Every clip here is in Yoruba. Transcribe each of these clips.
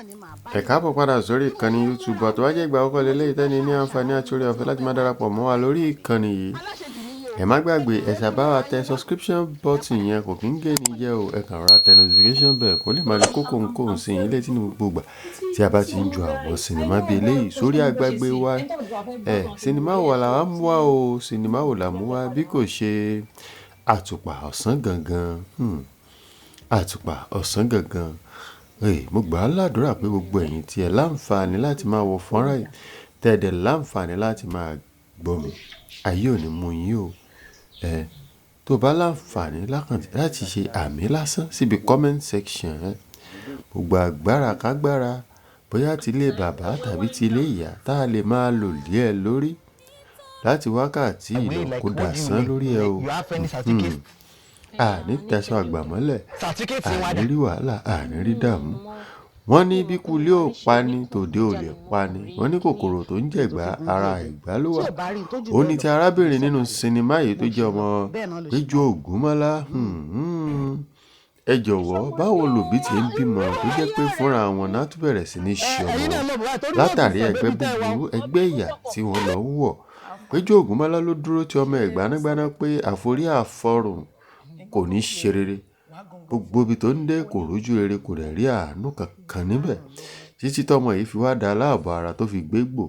Ẹ káàbọ̀ padà sórí ìkànnì YouTube. Àti wá jẹ́ ìgbà àkọ́kọ́ lélẹ́yìí tẹ́ni ní àǹfààní àti oore ọ̀fẹ́ láti máa darapọ̀ mọ́ wa lórí ìkànnì yìí. Ẹ má gbàgbé ẹ sábà wa tẹ subscription button yẹn, kò kí ń gé ní jẹ́ o. Ẹ kàn ra tẹ notification bell kó lè máa lè kókó nǹkan sí yín létí ní gbogbo ìgbà tí a bá ti ń ju àwọn sinimá bíi eléyìí sórí àgbàgbé wa. Sinimá wo la wá mú wá o? Sinimá wo la mú wá bí kò ṣe Àtùpà Ọ̀sán Gangan. Àtùpà Ọ̀sán Gangan. Mo gbà á ládùúrà pé gbogbo ẹ̀yin tí ẹ láǹfààní láti máa wo fọ́nrán yìí tẹ̀dẹ̀ láǹfààní láti máa gbọ́ mi, ayé ò ní mú yín o. Tó bá láǹfààní láti ṣe àmì lásán síbi comment section, gbogbo agbára kágbára bóyá ti ilé bàbá tàbí ti ilé ìyá tá a lè máa lò lé ẹ lórí láti wákàtí ìlò kó dàsán lórí ẹ o. Àní tẹ̀sán àgbà mọ́lẹ̀, àní rí wàhálà, àní rí dààmú. Wọ́n ní bí kulé ò pa ni tòde ò lè pa ni. Wọ́n ní kòkòrò tó ń jẹ̀gbá ara ìgbà ló wà. Ó ní ti arábìnrin nínú sinimá yìí tó jẹ́ ọmọ Peju Ogunmola. Ẹ jọ̀wọ́, báwo lòbí ti ń bímọ tó jẹ́ pé fúnra wọn náà tún bẹ̀rẹ̀ sí ní ṣe ọmọ látàrí ẹgbẹ́ búburú, ẹgbẹ́ ìyà tí wọ́n lọ ń wọ̀. Peju Ogunmola ló dúró ti ọmọ ẹ̀ gbanágbaná pé àforí àfọrùn kò ní ṣe rere. Gbogbo ibi tó ń dé kò rójú rere, kò rẹ̀ rí àánú kankan níbẹ̀. Títí tọmọ yìí fi wá da aláàbọ̀ ara tó fi gbégbò,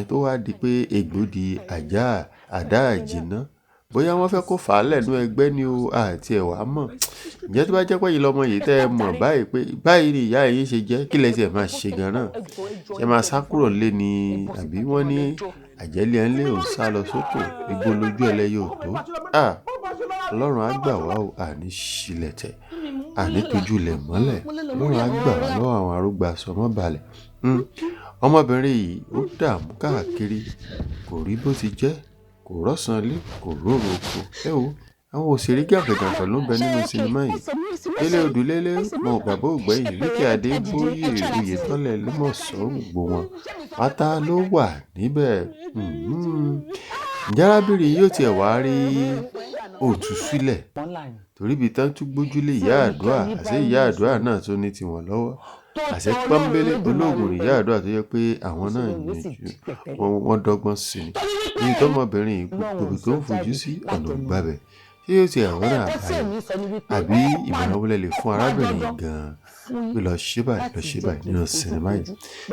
tó wá di pé egbò di àdá àjìná. Bóyá wọ́n fẹ́ kó fà á lẹ́nu ẹgbẹ́ ni o àti ẹ̀wà mọ̀. Ǹjẹ́ tó bá jẹ́ pé yìí lọmọ yìí tẹ́ ẹ mọ̀ báyìí pé báyìí ni ìyá yìí ṣe jẹ́, kí lẹ́sẹ̀ máa ṣe gan-an? Ṣé máa sá kúrò lé ni àbí wọ́n ní àjẹ́lé ẹ̀ ń lé òun sá lọ sóko, igbó lójú ẹlẹ́yẹ ò tó? Ọlọ́run á gbà wá o, àní ṣílẹ̀ tẹ̀, àní tójú lẹ̀ mọ́lẹ̀. Ọlọ́run á gbà wá lọ́wọ́ àwọn arúgbó asọmọ́ balẹ̀. Ọmọbìnrin yìí ó dààmú káàkiri, kò rí bó ti jẹ́, kò rọ́sàn lé, kò róro oko. Àwọn òṣèré gàgàgàgà ló ń bẹ nínú sinimá yìí. Delẹ Odule, mo gbàgbọ́ ògbẹ́yìn, Vicky Adébóyè, Oyetola, Elemosho, gbogbo wọn pátá ló wà níbẹ̀. Ǹjẹ́ arábìnrin yóò tiẹ̀ wá rí òtún sílẹ̀ torí ibi tán tún gbójúlé ìyá àdúrà, àṣé ìyá àdúrà náà tó ní tiwọn lọ́wọ́. Àṣé pọ́nbélé olóògùn ìyá àdúrà tó yẹ pé àwọn náà yanjú, wọ́n dọ́gbọ́n sí ni. Ní tọ́mọbìnrin yìí gbogbo tó ń fojú sí ọ̀nà ògbàbẹ̀. Ṣé yóò ti àwọn náà báyìí? Àbí ìmọ̀ràn wọlé lè fún arábìnrin yìí gan-an pé lọ ṣe báyìí nínú sinimá yìí.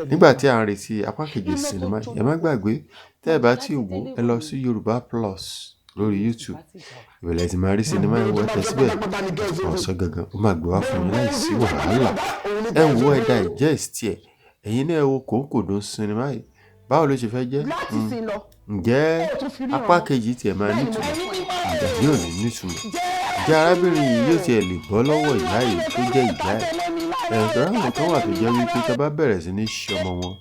Nígbà tí à ń retí apá kejì sinimá yìí, ẹ má gbàgbé tẹ́ ẹ bá ti wò ẹ lọ sí Yoruba Plus lórí YouTube. Ìbẹ̀lẹ̀ ti máa rí sinimá yìí wọ́n tẹ síbẹ̀. Ọ̀sán Gangan ó máa gbé wá fún yín láìsí wàhálà. Ẹ wo ẹ digest ẹ̀. Ẹ̀yin náà ẹ wo kòńkòdó sinimá yìí. Báwo ló ṣe fẹ́ jẹ́? Ǹjẹ́ apá kejì tiẹ̀ máa nítumọ̀? Ǹjẹ́ yóò ní nítumọ̀? Ǹjẹ́ arábìnrin yìí yóò tiẹ̀ lè bọ́ lọ́wọ́ ìyá yìí tó jẹ́ ìyá ẹ̀? Ẹ̀sọ́ àwọn kan wà tó jẹ́ wípé tí a bá bẹ̀rẹ̀ sí ní ṣe ọmọ wọn,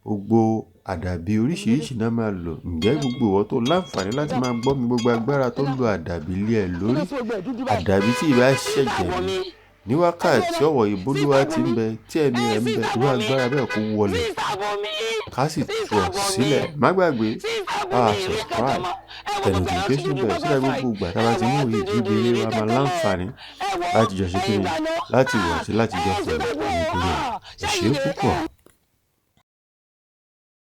gbogbo àdàbí oríṣiríṣi náà máa lò. Ǹjẹ́ gbogbo ìwọ tó láǹfààní láti máa gbọ́ mi, gbogbo agbára tó ń lo àdàbí lé ẹ lórí, àdàbí tí ìbá ṣẹ̀jẹ̀ ní wákàtí ọ̀wọ̀ ìbólúwá ti ń bẹ tí ẹ̀mí rẹ̀ ń bẹ, irú agbára bẹ́ẹ̀ kó wọlé ká sì tú ọ sílẹ̀. Má gbàgbé subscribe, tẹ notification bell sílẹ̀ gbogbo ìgbà tá a bá ti mú ìdíje wa máa láǹfààní láti jọ ṣe kíni láti wọ̀ àti láti jẹ́ fún ìpínlẹ̀. Ẹ ṣé púpọ̀.